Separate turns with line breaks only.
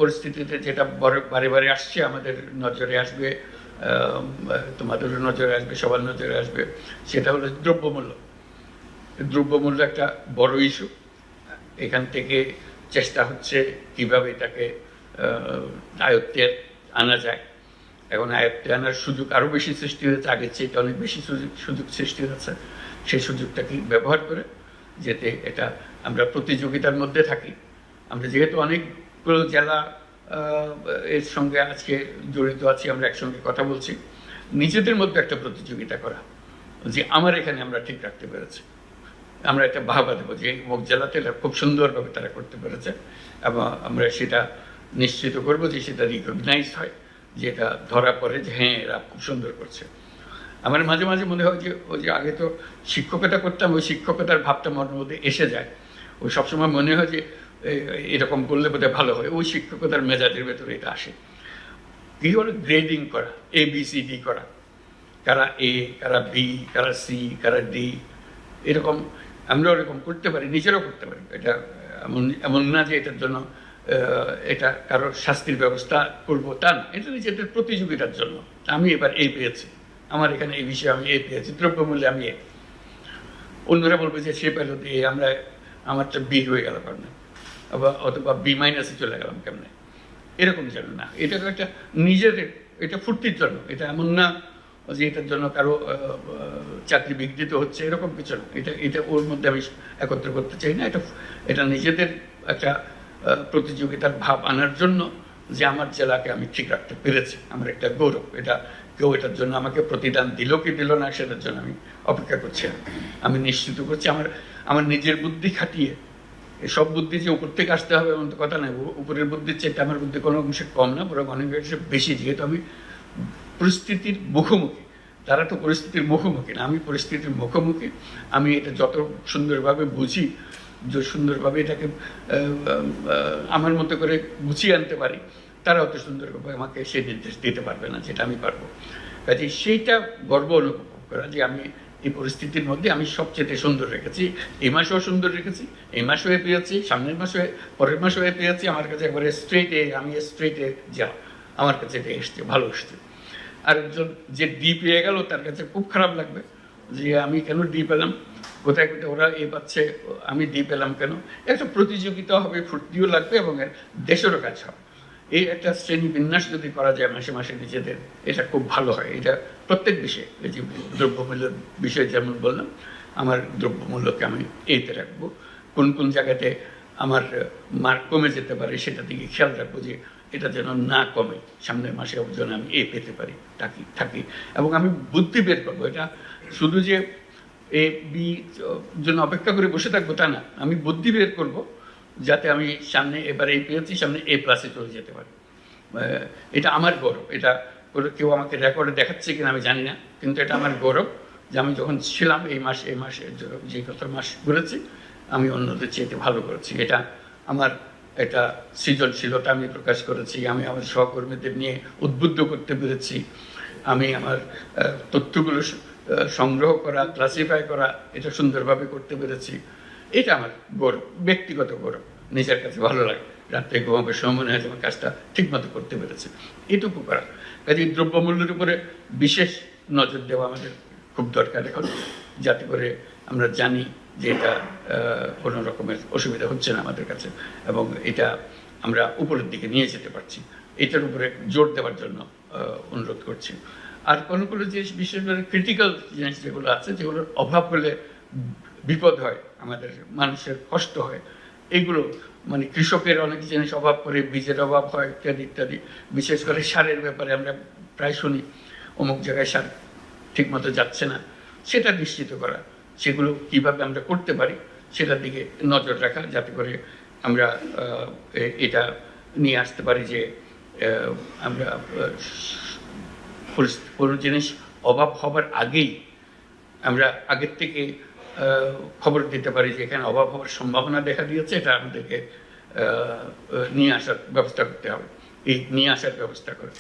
পরিস্থিতিতে যেটা বারে বারে আসছে, আমাদের নজরে আসবে, তোমাদেরও নজরে আসবে, সবার নজরে আসবে, সেটা হলো দ্রব্যমূল্য। দ্রব্যমূল্য একটা বড় ইস্যু। এখান থেকে চেষ্টা হচ্ছে কিভাবে এটাকে আয়ত্তে আনা যায়। এখন আয়ত্তে আনার সুযোগ আরও বেশি সৃষ্টি হয়েছে, আগের চেয়ে অনেক বেশি সুযোগ সৃষ্টি হয়েছে। সেই সুযোগটাকে ব্যবহার করে যাতে এটা আমরা প্রতিযোগিতার মধ্যে থাকি। আমরা যেহেতু অনেকগুলো জেলা এর সঙ্গে আজকে জড়িত আছি, আমরা একসঙ্গে কথা বলছি, নিজেদের মধ্যে একটা প্রতিযোগিতা করা যে আমার এখানে আমরা ঠিক রাখতে পেরেছি, আমরা একটা বাহবা দেবো যে অমুক জেলাতে খুব সুন্দরভাবে তারা করতে পেরেছে, এবং আমরা সেটা নিশ্চিত করবো যে সেটা রিকগনাইজ হয়, যে এটা ধরা পড়ে যে হ্যাঁ এরা খুব সুন্দর করছে। আমার মাঝে মাঝে মনে হয় যে ওই যে আগে তো শিক্ষকতা করতাম, ওই শিক্ষকতার ভাবটা মনের মধ্যে এসে যায়। ওই সবসময় মনে হয় যে এরকম করলে বোধহয় ভালো হয়, ওই শিক্ষকতার মেজাজের ভেতরে এটা আসে। কি হলো গ্রেডিং করা, ABCD করা, কারা A, কারা B, কারা C, কারা D, এরকম আমরা ওরকম করতে পারি, নিজেরাও করতে পারি। এটা এমন না যে এটার জন্য এটা কারোর শাস্তির ব্যবস্থা করবো তা না, এটা নিজেদের প্রতিযোগিতার জন্য। আমি এবার A পেয়েছি, আমার এখানে এই বিষয়ে আমি A পেয়েছি, দ্রব্যমূল্যে আমি A, অন্যরা বলবে যে সে পেল A, আমরা আমারটা B হয়ে গেল কেমনে, অথবা B- চলে গেলাম কেমনে, এরকম যেন না। এটা একটা নিজেদের, এটা ফুর্তির জন্য, এটা এমন না যে এটার জন্য কারো চাকরি বিঘ্নিত হচ্ছে, এরকম কিছু না। এটা ওর মধ্যে আমি একত্র করতে চাই না। এটা নিজেদের একটা প্রতিযোগিতার ভাব আনার জন্য, যে আমার জেলাকে আমি ঠিক রাখতে পেরেছি, আমার একটা গৌরব। এটা কেউ এটার জন্য আমাকে প্রতিদান দিল কি দিল না সেটার জন্য আমি অপেক্ষা করছি না। আমি নিশ্চিত করছি আমার নিজের বুদ্ধি খাটিয়ে, সব বুদ্ধি যে উপর থেকে আসতে হবে এমন তো কথা নয়, উপরের বুদ্ধির চাইতে আমার বুদ্ধি কোনো অংশে কম না, বরং অনেক অংশে বেশি, যেহেতু আমি পরিস্থিতির মুখোমুখি। তারা তো পরিস্থিতির মুখোমুখি না, আমি পরিস্থিতির মুখোমুখি। আমি এটা যত সুন্দরভাবে বুঝি, যে সুন্দরভাবে এটাকে আমার মতো করে গুছিয়ে আনতে পারি, তারা অত সুন্দরভাবে আমাকে সে নির্দেশ দিতে পারবে না যেটা আমি পারবো। কাজে সেইটা গর্ব অনুভব করা যে আমি এই পরিস্থিতির মধ্যে আমি সবচেয়ে সুন্দর রেখেছি। এই মাসেও সুন্দর রেখেছি, এই মাসেও পেয়েছি, সামনের মাসে, পরের মাসেও পেয়েছি। আমার কাছে একবারে স্ট্রেটে, আমি স্ট্রেটে যা, আমার কাছে এটা এসছে, ভালো এসছে। আরেকজন যে D পেয়ে গেল, তার কাছে খুব খারাপ লাগবে যে আমি কেন D পেলাম, কোথায় কোথায় ওরা এ পাচ্ছে, আমি D পেলাম কেন। একটা প্রতিযোগিতা হবে, ফুর্তিও লাগবে, এবং দেশেরও কাজ হবে। এই একটা শ্রেণী বিন্যাস যদি করা যায় মাসে মাসে নিজেদের, এটা খুব ভালো হয়। এটা প্রত্যেক বিষয়ে, এই যে দ্রব্যমূল্যের বিষয়ে যেমন বললাম, আমার দ্রব্যমূল্যকে আমি এতে রাখবো। কোন কোন জায়গাতে আমার মার্ক কমে যেতে পারে সেটা দিকে খেয়াল রাখবো, যে এটা যেন না কমে, সামনের মাসে যেন আমি পেতে পারি থাকি। এবং আমি বুদ্ধি বের করবো। এটা শুধু যে B জন্য অপেক্ষা করে বসে থাকবো তা না, আমি বুদ্ধি বের করবো যাতে আমি সামনে এবার পেয়েছি, সামনে A+ চলে যেতে পারি। এটা আমার গৌরব। এটা কেউ আমাকে রেকর্ডে দেখাচ্ছে কিনা আমি জানি না, কিন্তু এটা আমার গৌরব যে আমি যখন ছিলাম এই মাসে যে কত মাস ঘুরেছি, আমি অন্যদের চেয়ে ভালো করেছি। এটা আমার একটা সৃজনশীলতা আমি প্রকাশ করেছি, আমি আমার সহকর্মীদের নিয়ে উদ্বুদ্ধ করতে পেরেছি, আমি আমার তথ্যগুলো সংগ্রহ করা, ক্লাসিফাই করা, এটা সুন্দরভাবে করতে পেরেছি। এটা আমার গৌরব, ব্যক্তিগত গৌরব, নিজের কাছে ভালো লাগে। রাত্রে ঘুমাবার সময় মনে হয় আমার কাজটা ঠিকমতো করতে পেরেছে, এটুকু করা। কাজে দ্রব্যমূল্যের উপরে বিশেষ নজর দেওয়া আমাদের খুব দরকার এখন, যাতে করে আমরা জানি যে এটা কোনো রকমের অসুবিধা হচ্ছে না আমাদের কাছে, এবং এটা আমরা উপরের দিকে নিয়ে যেতে পারছি। এটার উপরে জোর দেওয়ার জন্য অনুরোধ করছি। আর কোনো কোনো জিনিস, বিশেষ করে ক্রিটিক্যাল জিনিস যেগুলো আছে, যেগুলোর অভাব হলে বিপদ হয়, আমাদের মানুষের কষ্ট হয়, এইগুলো মানে কৃষকের অনেক জিনিস অভাব করে, বীজের অভাব হয় ইত্যাদি ইত্যাদি। বিশেষ করে সারের ব্যাপারে আমরা প্রায় শুনি অমুক জায়গায় সার ঠিকমতো যাচ্ছে না, সেটা নিশ্চিত করা, সেগুলো কিভাবে আমরা করতে পারি সেটার দিকে নজর রাখা, যাতে করে আমরা এটা নিয়ে আসতে পারি যে আমরা কোনো জিনিস অভাব হবার আগেই আমরা আগের থেকে খবর দিতে পারি যে এখানে অভাব হওয়ার সম্ভাবনা দেখা দিয়েছে, এটা আমাদেরকে নিয়ে আসার ব্যবস্থা করতে হবে, এই নিয়ে আসার ব্যবস্থা করে।